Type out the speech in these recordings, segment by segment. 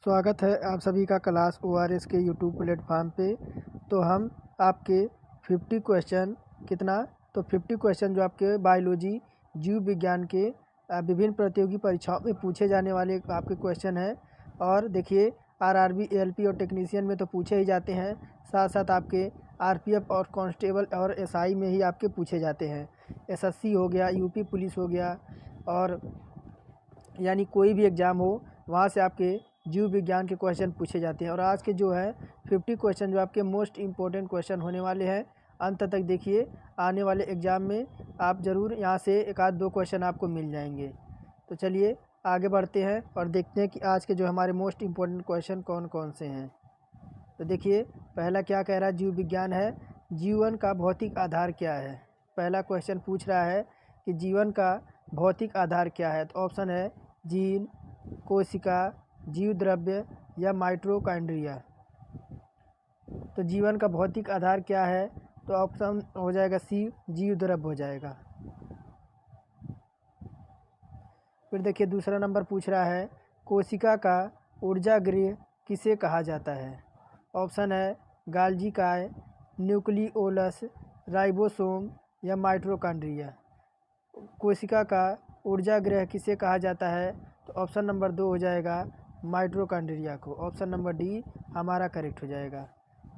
स्वागत है आप सभी का क्लास ओआरएस के यूट्यूब प्लेटफॉर्म पे। तो हम आपके 50 क्वेश्चन तो 50 क्वेश्चन जो आपके बायोलॉजी जीव विज्ञान के विभिन्न प्रतियोगी परीक्षाओं में पूछे जाने वाले आपके क्वेश्चन हैं। और देखिए आरआरबी, एएलपी और टेक्नीशियन में तो पूछे ही जाते हैं, साथ साथ आपके आरपीएफ और कांस्टेबल और एसआई में ही आपके पूछे जाते हैं। एसएससी हो गया, यूपी पुलिस हो गया, और यानी कोई भी एग्ज़ाम हो वहाँ से आपके जीव विज्ञान के क्वेश्चन पूछे जाते हैं। और आज के जो है 50 क्वेश्चन जो आपके मोस्ट इम्पोर्टेंट क्वेश्चन होने वाले हैं, अंत तक देखिए। आने वाले एग्ज़ाम में आप ज़रूर यहाँ से एक आध दो क्वेश्चन आपको मिल जाएंगे। तो चलिए आगे बढ़ते हैं और देखते हैं कि आज के जो हमारे मोस्ट इम्पोर्टेंट क्वेश्चन कौन कौन से हैं। तो देखिए पहला क्या कह रहा है, जीव विज्ञान है, जीवन का भौतिक आधार क्या है। पहला क्वेश्चन पूछ रहा है कि जीवन का भौतिक आधार क्या है। तो ऑप्शन है जीन, कोशिका, जीव द्रव्य या माइटोकॉन्ड्रिया। तो जीवन का भौतिक आधार क्या है, तो ऑप्शन हो जाएगा सी, जीव द्रव्य हो जाएगा। फिर देखिए दूसरा नंबर पूछ रहा है, कोशिका का ऊर्जा गृह किसे कहा जाता है। ऑप्शन है गाल्जी काय, न्यूक्लियोलस, राइबोसोम या माइटोकॉन्ड्रिया। कोशिका का ऊर्जा गृह किसे कहा जाता है, तो ऑप्शन नंबर 2 हो जाएगा माइटोकॉन्ड्रिया को। ऑप्शन नंबर डी हमारा करेक्ट हो जाएगा।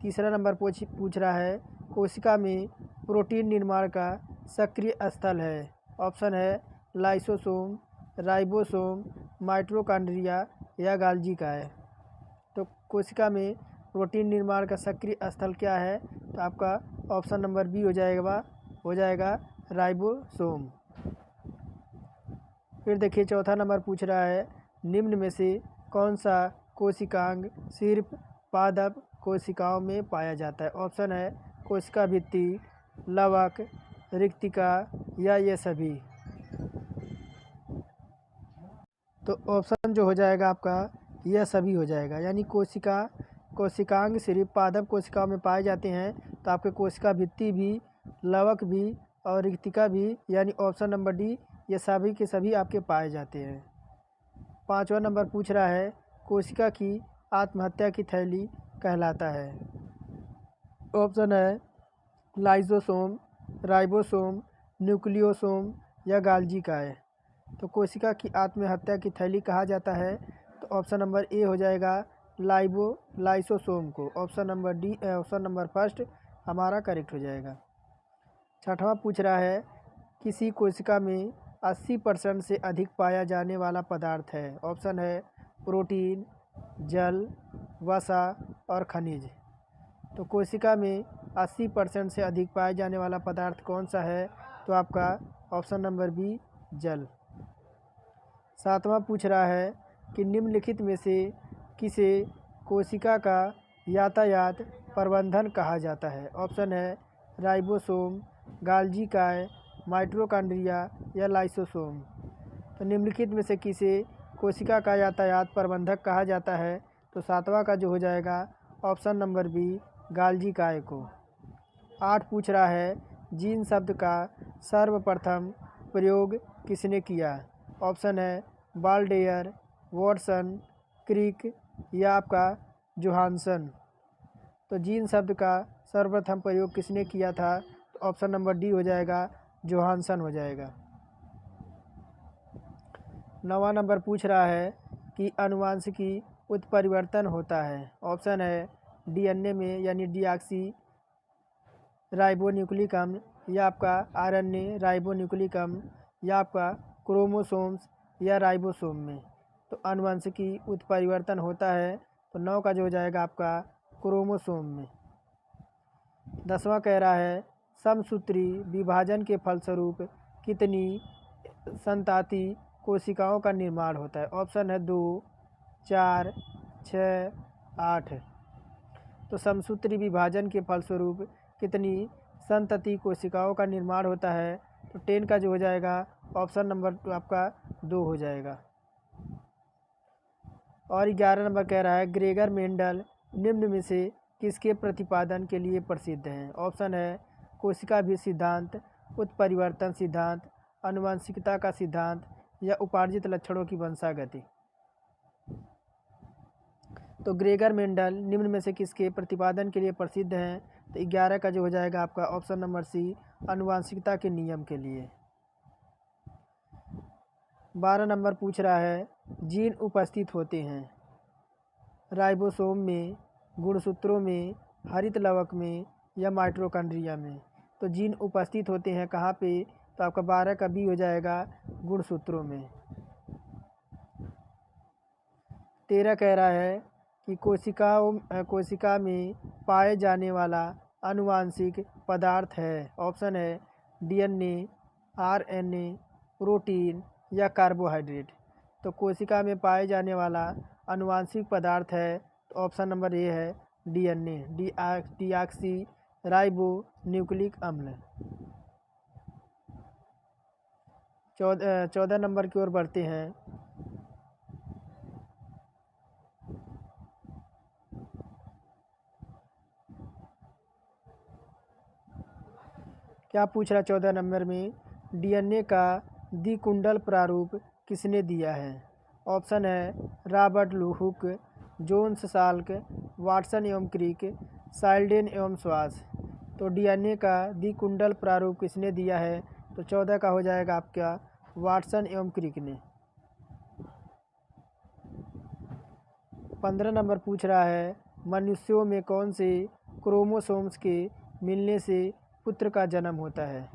तीसरा नंबर पूछ रहा है, कोशिका में प्रोटीन निर्माण का सक्रिय स्थल है। ऑप्शन है लाइसोसोम, राइबोसोम, माइटोकॉन्ड्रिया या गाल्जी काय। तो कोशिका में प्रोटीन निर्माण का सक्रिय स्थल क्या है, तो आपका ऑप्शन नंबर बी हो जाएगा राइबोसोम। फिर देखिए चौथा नंबर पूछ रहा है, निम्न में से कौन सा कोशिकांग सिर्फ पादप कोशिकाओं में पाया जाता है। ऑप्शन है कोशिका भित्ति, लवक, रिक्तिका या ये सभी। तो ऑप्शन जो हो जाएगा आपका यह सभी हो जाएगा, यानी कोशिकांग सिर्फ पादप कोशिकाओं में पाए जाते हैं। तो आपके कोशिका भित्ति भी, लवक भी और रिक्तिका भी, यानी ऑप्शन नंबर डी ये सभी के सभी आपके पाए जाते हैं। पांचवा नंबर पूछ रहा है, कोशिका की आत्महत्या की थैली कहलाता है। ऑप्शन है लाइसोसोम, राइबोसोम, न्यूक्लियोसोम या गाल्जी काय। तो कोशिका की आत्महत्या की थैली कहा जाता है, तो ऑप्शन नंबर ए हो जाएगा लाइसोसोम को। ऑप्शन नंबर फर्स्ट हमारा करेक्ट हो जाएगा। छठवां पूछ रहा है, किसी कोशिका में 80% से अधिक पाया जाने वाला पदार्थ है। ऑप्शन है प्रोटीन, जल, वसा और खनिज। तो कोशिका में 80% से अधिक पाए जाने वाला पदार्थ कौन सा है, तो आपका ऑप्शन नंबर बी जल। सातवां पूछ रहा है कि निम्नलिखित में से किसे कोशिका का यातायात प्रबंधन कहा जाता है। ऑप्शन है राइबोसोम, गाल्जी काय, माइटोकॉन्ड्रिया या लाइसोसोम। तो निम्नलिखित में से किसे कोशिका का यातायात प्रबंधक कहा जाता है, तो सातवां का जो हो जाएगा ऑप्शन नंबर बी गाल्जी काय को। 8 पूछ रहा है, जीन शब्द का सर्वप्रथम प्रयोग किसने किया। ऑप्शन है बाल्डेयर, वॉटसन, क्रिक या आपका जोहानसन। तो जीन शब्द का सर्वप्रथम प्रयोग किसने किया था, तो ऑप्शन नंबर डी हो जाएगा जोहानसन हो जाएगा। 9वां नंबर पूछ रहा है कि आनुवांशिकी उत्परिवर्तन होता है। ऑप्शन है डीएनए में यानी डीऑक्सी राइबोन्यूक्लिक अम्ल या आपका आरएनए राइबोन्यूक्लिक अम्ल या आपका क्रोमोसोम्स या राइबोसोम में। तो आनुवंशिकी उत्परिवर्तन होता है, तो 9 का जो हो जाएगा आपका क्रोमोसोम में। 10वां कह रहा है, समसूत्री विभाजन के फलस्वरूप कितनी संताति कोशिकाओं का निर्माण होता है। ऑप्शन है 2, 4, 6, 8। तो समसूत्री विभाजन के फलस्वरूप कितनी संतति कोशिकाओं का निर्माण होता है, तो 10 का जो हो जाएगा ऑप्शन नंबर आपका 2 हो जाएगा। और 11 नंबर कह रहा है, ग्रेगर मेंडल निम्न में से किसके प्रतिपादन के लिए प्रसिद्ध हैं। ऑप्शन है कोशिका भी सिद्धांत, उत्परिवर्तन सिद्धांत, आनुवंशिकता का सिद्धांत या उपार्जित लक्षणों की वंशागति। तो ग्रेगर मेंडल निम्न में से किसके प्रतिपादन के लिए प्रसिद्ध हैं? तो 11 का जो हो जाएगा आपका ऑप्शन नंबर सी, आनुवांशिकता के नियम के लिए। 12 नंबर पूछ रहा है, जीन उपस्थित होते हैं राइबोसोम में, गुणसूत्रों में, हरित लवक में या माइटोकॉन्ड्रिया में। तो जीन उपस्थित होते हैं कहाँ पे? तो आपका 12 का बी हो जाएगा गुणसूत्रों में। 13 कह रहा है कि कोशिका में पाए जाने वाला आनुवांशिक पदार्थ है। ऑप्शन है डीएनए, आरएनए, प्रोटीन या कार्बोहाइड्रेट। तो कोशिका में पाए जाने वाला आनुवांशिक पदार्थ है, तो ऑप्शन नंबर ए है डीएनए, डीऑक्सी राइबो न्यूक्लिक अम्ल। 14 नंबर की ओर बढ़ते हैं। क्या पूछ रहा है 14 नंबर में? डीएनए का द्विकुंडल प्रारूप किसने दिया है? ऑप्शन है Robert Hooke, Jones Salk, Watson एवं क्रिक, साइल्डेन एवं श्वास। तो डीएनए का द्विकुंडल प्रारूप किसने दिया है? तो 14 का हो जाएगा आपका वाटसन एवं क्रिक ने। 15 नंबर पूछ रहा है, मनुष्यों में कौन से क्रोमोसोम्स के मिलने से पुत्र का जन्म होता है?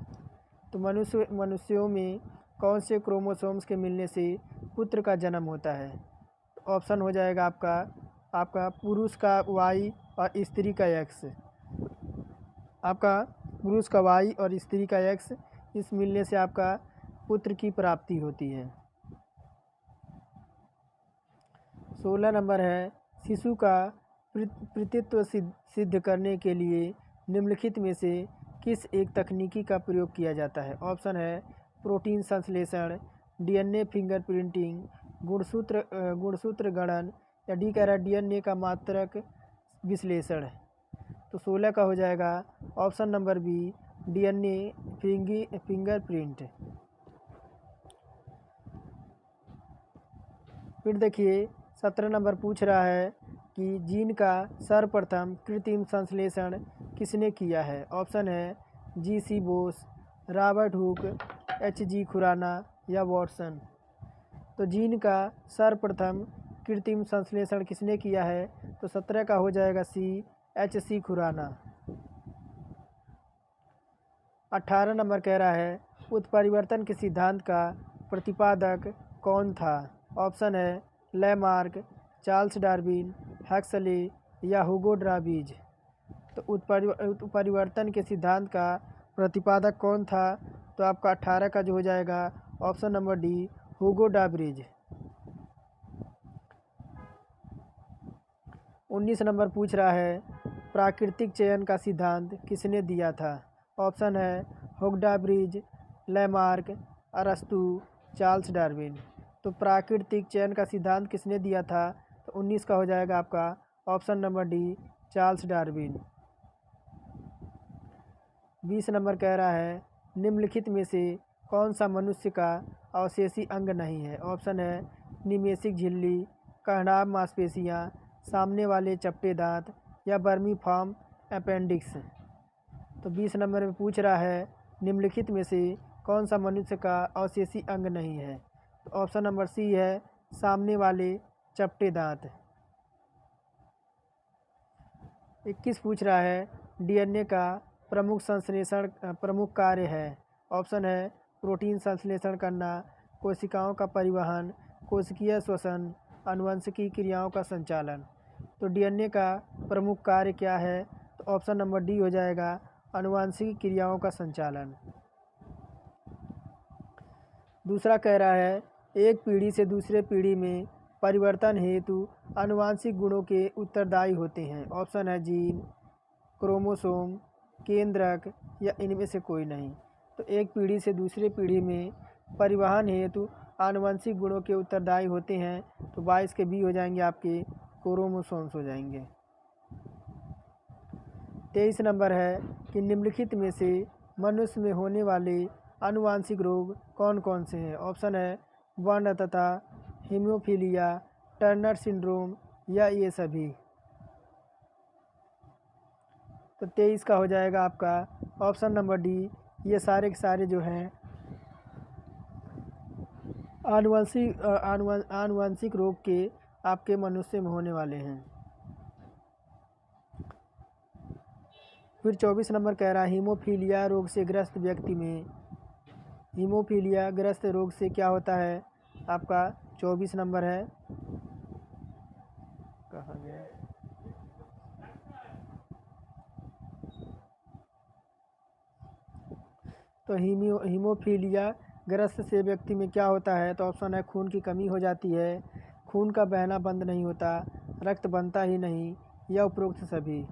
तो मनुष्यों में कौन से क्रोमोसोम्स के मिलने से पुत्र का जन्म होता है? तो ऑप्शन हो जाएगा आपका पुरुष का वाई और स्त्री का एक्स। आपका पुरुष का वाई और स्त्री का एक्स, इस मिलने से आपका पुत्र की प्राप्ति होती है। 16 नंबर है, शिशु का पितृत्व सिद्ध करने के लिए निम्नलिखित में से किस एक तकनीकी का प्रयोग किया जाता है? ऑप्शन है प्रोटीन संश्लेषण, डीएनए फिंगरप्रिंटिंग, गुणसूत्र गणन या डी कह रहा है डीएनए का मात्रक विश्लेषण। तो 16 का हो जाएगा option number B, DNA fingerprint. फिर देखिए 17 नंबर पूछ रहा है कि जीन का सर्वप्रथम कृत्रिम संश्लेषण किसने किया है? ऑप्शन है GC. Bose, Robert Hooke, HG. Khorana या वॉटसन। तो जीन का सर्वप्रथम कृत्रिम संश्लेषण किसने किया है? तो 17 का हो जाएगा सी, एच.सी. खुराना। 18 नंबर कह रहा है, उत्परिवर्तन के सिद्धांत का प्रतिपादक कौन था? ऑप्शन है लैमार्क, चार्ल्स डार्विन, हक्सले या हुगो ड्राबीज। तो उत्परिवर्तन के सिद्धांत का प्रतिपादक कौन था? तो आपका 18 का जो हो जाएगा option number D, Hugo de Vries. 19 number पूछ रहा है, प्राकृतिक चयन का सिद्धांत किसने दिया था? ऑप्शन है हुगडाब्रिज, लैमार्क, अरस्तु, चार्ल्स डार्विन। तो प्राकृतिक चयन का सिद्धांत किसने दिया था? तो 19 का हो जाएगा आपका option number D, Charles Darwin. 20 number कह रहा है, निम्नलिखित में से कौन सा मनुष्य का अवशेषी अंग नहीं है? ऑप्शन है निमेसिक झिल्ली, कहनाव मांसपेशियाँ, सामने वाले चपटे दांत या बर्मीफॉर्म अपेंडिक्स। तो 20 नंबर में पूछ रहा है, निम्नलिखित में से कौन सा मनुष्य का अवशेषी अंग नहीं है? तो ऑप्शन नंबर सी है सामने वाले चपटे दांत। 21 पूछ रहा है, डीएनए का प्रमुख कार्य है। ऑप्शन है प्रोटीन संश्लेषण करना, कोशिकाओं का परिवहन, कोशिकीय श्वसन, आनुवंशिकी क्रियाओं का संचालन। तो डीएनए का प्रमुख कार्य क्या है? तो ऑप्शन नंबर डी हो जाएगा आनुवंशिक क्रियाओं का संचालन। दूसरा कह रहा है, एक पीढ़ी से दूसरे पीढ़ी में परिवर्तन हेतु आनुवंशिक गुणों के उत्तरदायी होते हैं। ऑप्शन है जीन, क्रोमोसोम, केंद्रक या इनमें से कोई नहीं। तो एक पीढ़ी से दूसरे पीढ़ी में परिवहन हेतु आनुवंशिक गुणों के उत्तरदायी होते हैं। तो 22 के बी हो जाएंगे आपके क्रोमोसोम्स हो जाएंगे। 23 नंबर है कि निम्नलिखित में से मनुष्य में होने वाले आनुवंशिक रोग कौन कौन से हैं? ऑप्शन है वर्ण तथा हीमोफीलिया, टर्नर सिंड्रोम या ये सभी। तो 23 का हो जाएगा आपका ऑप्शन नंबर डी, ये सारे के सारे जो हैं आनुवंशिक रोग के आपके मनुष्य में होने वाले हैं। फिर 24 नंबर कह रहा है हीमोफीलिया रोग से ग्रस्त व्यक्ति में, हीमोफीलिया ग्रस्त रोग से क्या होता है आपका 24 नंबर है, कहाँ गया, तो हीमोफीलिया ग्रस्त से व्यक्ति में क्या होता है, तो ऑप्शन है खून की कमी हो जाती है, खून का बहना बंद नहीं होता, रक्त बनता ही नहीं, या उपरोक्त सभी।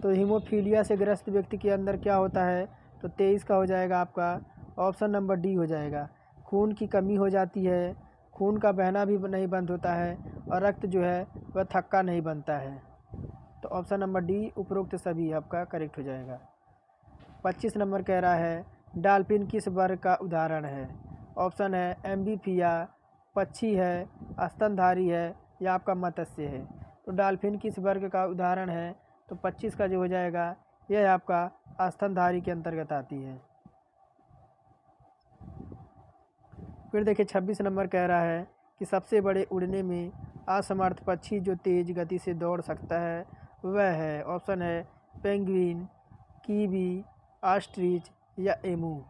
तो हीमोफीलिया से ग्रस्त व्यक्ति के अंदर क्या होता है, तो 23 का हो जाएगा आपका ऑप्शन नंबर डी हो जाएगा। खून की कमी हो जाती है, खून का बहना भी नहीं बंद होता है, और रक्त जो है वह थक्का नहीं बनता है। तो ऑप्शन नंबर डी उपरोक्त सभी आपका करेक्ट हो जाएगा। 25 नंबर कह रहा है डॉल्फिन किस वर्ग का उदाहरण है, ऑप्शन है एम्फीबिया, पक्षी है, स्तनधारी है, या आपका मत्स्य है। तो डॉल्फिन किस वर्ग का उदाहरण है, तो 25 का जो हो जाएगा यह आपका स्तनधारी के अंतर्गत आती है। फिर देखिए 26 नंबर कह रहा है कि सबसे बड़े उड़ने में असमर्थ पक्षी जो तेज गति से दौड़ सकता है वह है, ऑप्शन है पेंगुइन, कीवी, ऑस्ट्रिच, या एमू।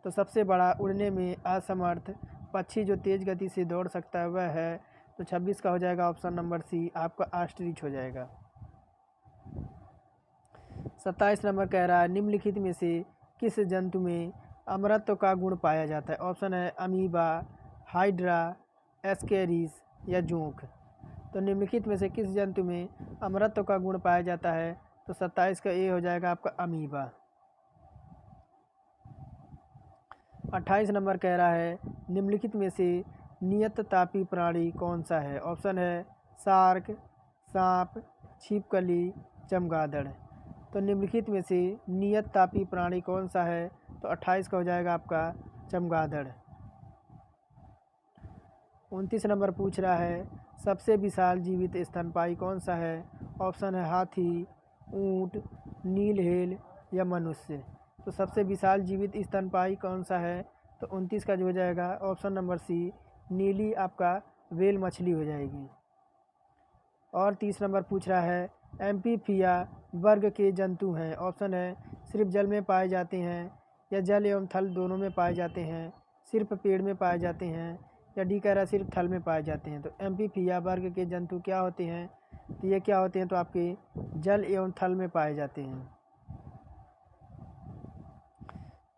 तो सबसे बड़ा उड़ने में असमर्थ पक्षी जो तेज गति से दौड़ सकता है वह है, तो 26 का हो जाएगा ऑप्शन नंबर सी आपका ऑस्ट्रिच हो जाएगा। 27 नंबर कह रहा है निम्नलिखित में से किस जंतु में अमरत्व का गुण पाया जाता है, ऑप्शन है अमीबा, हाइड्रा, एस्केरिस, या जोंक। तो निम्नलिखित में से किस जंतु में अमरत्व का गुण पाया जाता है, तो 27 का ए हो जाएगा आपका अमीबा। 28 नंबर कह रहा है निम्नलिखित में से नियत तापी प्राणी कौन सा है, ऑप्शन है शार्क, सांप, छिपकली, चमगादड़। तो निम्नलिखित में से नियत तापी प्राणी कौन सा है, तो 28 का हो जाएगा आपका चमगादड़। 29 नंबर पूछ रहा है सबसे विशाल जीवित स्तनपायी कौन सा है, ऑप्शन है हाथी, ऊंट, नीलहेल, या मनुष्य। तो सबसे विशाल जीवित स्तनपायी कौन सा है, तो 29 का जो हो जाएगा ऑप्शन नंबर सी नीली आपका व्हेल मछली हो जाएगी। और 30 नंबर पूछ रहा है एम्फीबिया वर्ग के जंतु हैं, ऑप्शन है सिर्फ जल में पाए जाते हैं, या जल एवं थल दोनों में पाए जाते हैं, सिर्फ पेड़ में पाए जाते हैं, या डी कह रहा है सिर्फ थल में पाए जाते हैं। तो एम्फीबिया वर्ग के जंतु क्या होते हैं, तो ये क्या होते हैं, तो आपके जल एवं थल में पाए जाते हैं।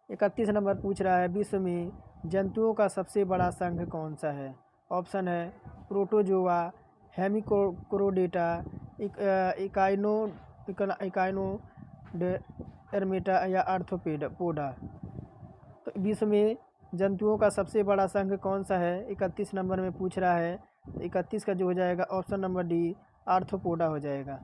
31 नंबर पूछ रहा है विश्व में जंतुओं का सबसे बड़ा संघ कौन सा है, ऑप्शन है प्रोटोजोआ, हेमिकोरोडेटा, इकाइनोडेर्मेटा, या आर्थ्रोपोडा। तो विश्व में जंतुओं का सबसे बड़ा संघ कौन सा है, 31 नंबर में पूछ रहा है। तो 31 का जो हो जाएगा ऑप्शन नंबर डी आर्थ्रोपोडा हो जाएगा।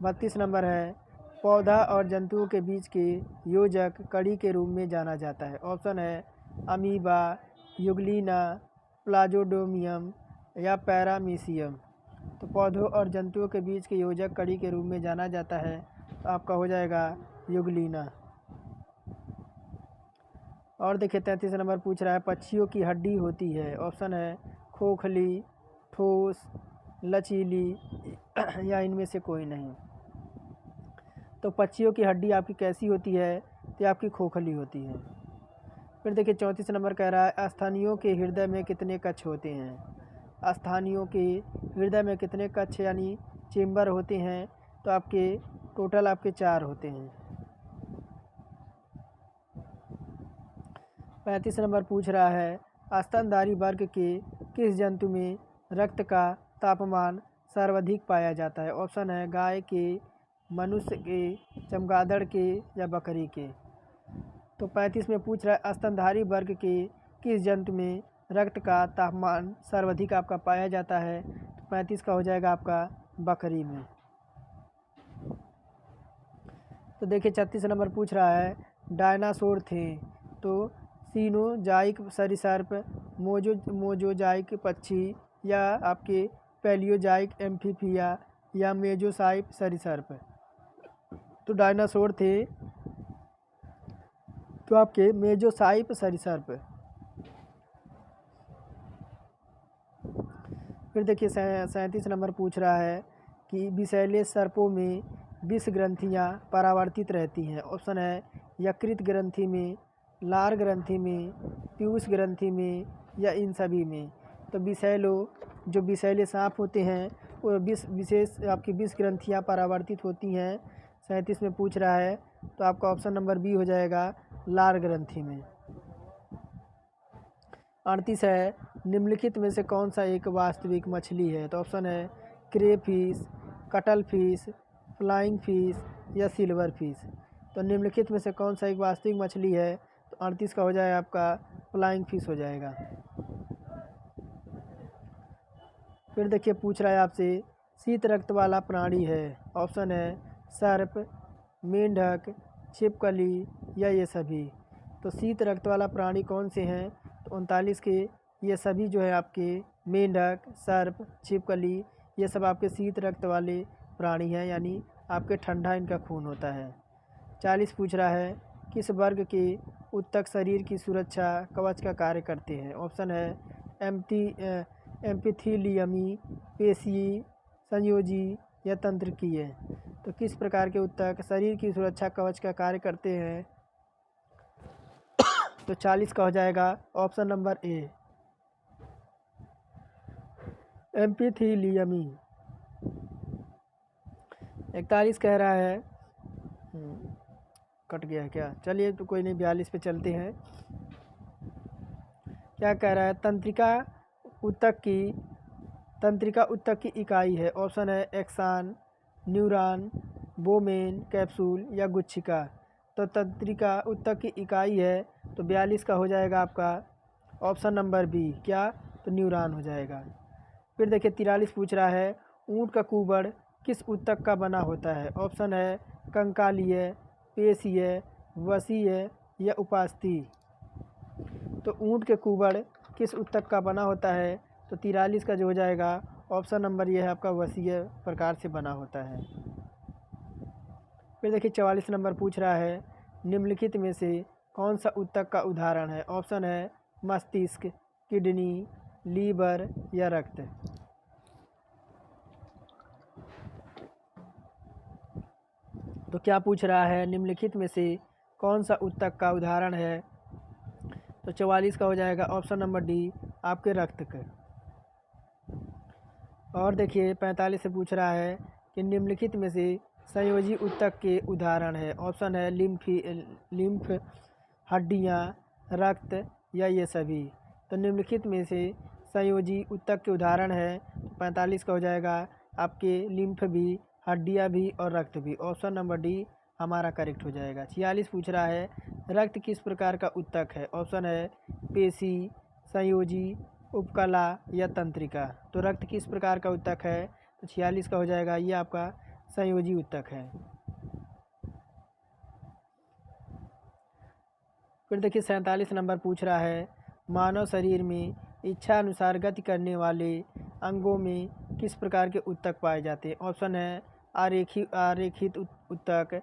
32 नंबर है पौधा और जंतुओं के बीच के योजक कड़ी के रूप में जाना जाता है, ऑप्शन है अमीबा, युगलीना, प्लाज्मोडियम, या पैरामीशियम। तो पौधों और जंतुओं के बीच के योजक कड़ी के रूप में जाना जाता है, तो आपका हो जाएगा युगलीना। और देखिए 33 नंबर पूछ रहा है पक्षियों की हड्डी होती है, ऑप्शन है खोखली, ठोस, लचीली, या इनमें से कोई नहीं। तो पक्षियों की हड्डी आपकी कैसी होती है, तो आपकी खोखली होती है। फिर देखिए 34 नंबर कह रहा है स्थानियों के हृदय में कितने कक्ष होते हैं, स्थानियों के हृदय में कितने कक्ष यानी चेम्बर होते हैं, तो आपके टोटल आपके 4 होते हैं। 35 नंबर पूछ रहा है स्तनधारी वर्ग के किस जंतु में रक्त का तापमान सर्वाधिक पाया जाता है, ऑप्शन है गाय के, मनुष्य के, चमगादड़ के, या बकरी के। तो 35 में पूछ रहा है स्तनधारी वर्ग के किस जंतु में रक्त का तापमान सर्वाधिक आपका पाया जाता है, तो 35 का हो जाएगा आपका बकरी में। तो देखिए 36 नंबर पूछ रहा है डायनासोर थे, तो सीनोजाइक सरीसृप, मोजोजाइक पक्षी, या आपके पैलियोजाइक एम्फीबिया या मेजोसाइक सरीसृप। तो डायनासोर थे तो आपके मेजोसाइक सरीसृप। फिर देखिए 37 नंबर पूछ रहा है कि विषैले सर्पों में विष ग्रंथियाँ परावर्तित रहती हैं। ऑप्शन है यकृत ग्रंथि में, लार ग्रंथि में, पीयूष ग्रंथि में या इन सभी में। तो जो विषैले सांप होते हैं वो विशेष आपकी विष ग्रंथियाँ परावर्तित होती हैं। 37 में पूछ रहा है तो आपका ऑप्शन नंबर बी हो जाएगा, लार ग्रंथि में। 38 है निम्नलिखित में से कौन सा एक वास्तविक मछली है। तो ऑप्शन है crayfish, cuttlefish, flying fish या सिल्वर फिश। तो निम्नलिखित में से कौन सा एक वास्तविक मछली है। तो 38 का हो जाएगा आपका फ्लाइंग फिश हो जाएगा। फिर देखिए पूछ रहा है आपसे शीत रक्त वाला प्राणी है। ऑप्शन है सर्प, मेंढक, छिपकली या ये सभी। तो शीत रक्त वाला प्राणी कौन से हैं। तो 39 के ये सभी जो है आपके मेंढक, सर्प, छिपकली ये सब आपके शीत रक्त वाले प्राणी हैं, यानी आपके ठंडा इनका खून होता है। 40 पूछ रहा है किस वर्ग के ऊतक शरीर की सुरक्षा कवच का कार्य करते हैं। ऑप्शन है एम्पिथीलियमी, पेशीय, संयोजी या तंत्रिकीय। तो किस प्रकार के ऊतक शरीर की सुरक्षा कवच का कार्य करते हैं। तो 40 का हो जाएगा ऑप्शन नंबर ए, एम्पिथीलियमी। 41 कह रहा है कट गया है क्या, चलिए तो कोई नहीं, 42 पे चलते हैं। क्या कह रहा है तंत्रिका ऊतक की इकाई है। ऑप्शन है एक्सान, न्यूरॉन, बोमेन, कैप्सूल या गुच्छिका। तो तंत्रिका ऊतक की इकाई है तो 42 का हो जाएगा आपका ऑप्शन नंबर बी, क्या, तो न्यूरॉन हो जाएगा। फिर देखिए 43 पूछ रहा है ऊँट का कुबड़ किस ऊतक का बना होता है। ऑप्शन है कंकालीय, पेशीय, वसीय या उपास्थि। तो ऊँट के कुबड़ किस ऊतक का बना होता है। तो 43 का जो हो जाएगा ऑप्शन नंबर ये है आपका वसीय प्रकार से बना होता है। फिर देखिए 44 नंबर पूछ रहा है निम्नलिखित में से कौन सा ऊतक का उदाहरण है। ऑप्शन है मस्तिष्क, किडनी, लीवर या रक्त। तो क्या पूछ रहा है निम्नलिखित में से कौन सा ऊतक का उदाहरण है। तो 44 का हो जाएगा ऑप्शन नंबर डी, आपके रक्त का। और देखिए 45 से पूछ रहा है कि निम्नलिखित में से संयोजी ऊतक के उदाहरण है। ऑप्शन है लिम्फ, हड्डियाँ, रक्त या ये सभी। तो निम्नलिखित में से संयोजी ऊतक के उदाहरण है। 45 का हो जाएगा आपके लिम्फ भी, हड्डियाँ भी और रक्त भी। ऑप्शन नंबर डी हमारा करेक्ट हो जाएगा। 46 पूछ रहा है रक्त किस प्रकार का ऊतक है। ऑप्शन है पेशी, संयोजी, उपकला या तंत्रिका। तो रक्त किस प्रकार का ऊतक है। तो 46 का हो जाएगा ये आपका संयोजी ऊतक है। फिर देखिए 47 नंबर पूछ रहा है मानव शरीर में इच्छा अनुसार गति करने वाले अंगों में किस प्रकार के ऊतक पाए जाते हैं। ऑप्शन है आरेखित ऊतक,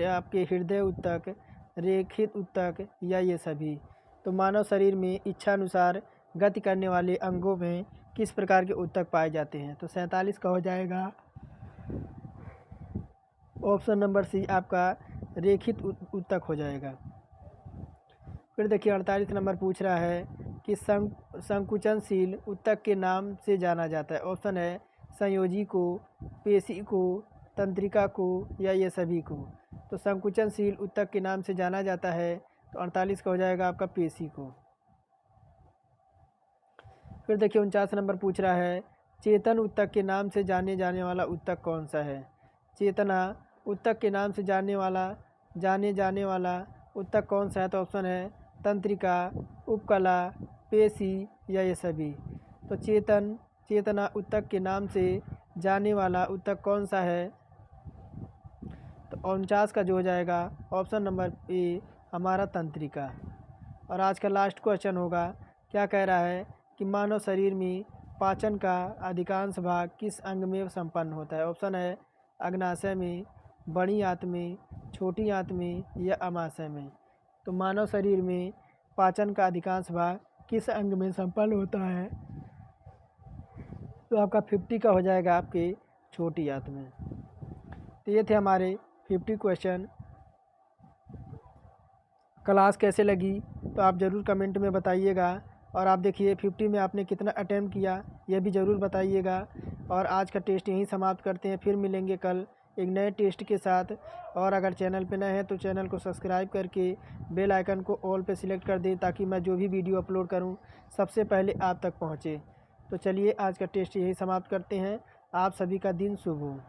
आपके हृदय ऊतक, रेखित ऊतक या ये सभी। तो मानव शरीर में इच्छा अनुसार गति करने वाले अंगों में किस प्रकार के ऊतक पाए जाते हैं। तो 47 का हो जाएगा ऑप्शन नंबर सी, आपका रेखित ऊतक हो जाएगा। फिर देखिए 48 नंबर पूछ रहा है कि संकुचनशील ऊतक के नाम से जाना जाता है। ऑप्शन है संयोजी को, पेशी को, तंत्रिका को या ये सभी को। तो संकुचनशील ऊतक के नाम से जाना जाता है तो 48 का हो जाएगा आपका पेशी को। फिर देखिए 49 नंबर पूछ रहा है चेतन ऊतक के नाम से जाने जाने वाला ऊतक कौन सा है। चेतना ऊतक के नाम से जाने जाने वाला ऊतक कौन सा है। तो ऑप्शन है तंत्रिका, उपकला, पेशी या ये सभी। तो चेतना ऊतक के नाम से जाने वाला ऊतक कौन सा है। तो 49 का जो हो जाएगा ऑप्शन नंबर ए, हमारा तंत्रिका। और आज का लास्ट क्वेश्चन होगा, क्या कह रहा है कि मानव शरीर में पाचन का अधिकांश भाग किस अंग में संपन्न होता है? ऑप्शन है अग्नाशय में, बड़ी आंत में, छोटी आंत में या अमाशय में। तो मानव शरीर में पाचन का अधिकांश भाग किस अंग में संपन्न होता है? तो आपका 50 का हो जाएगा आपके छोटी आंत में। तो ये थे हमारे 50 क्वेश्चन। क्लास कैसे लगी तो आप ज़रूर कमेंट में बताइएगा। और आप देखिए 50 में आपने कितना अटेम्प्ट किया यह भी ज़रूर बताइएगा। और आज का टेस्ट यहीं समाप्त करते हैं, फिर मिलेंगे कल एक नए टेस्ट के साथ। और अगर चैनल पे नए हैं तो चैनल को सब्सक्राइब करके बेल आइकन को ऑल पे सिलेक्ट कर दें, ताकि मैं जो भी वीडियो अपलोड करूं सबसे पहले आप तक पहुंचे। तो चलिए आज का टेस्ट यहीं समाप्त करते हैं। आप सभी का दिन शुभ हो।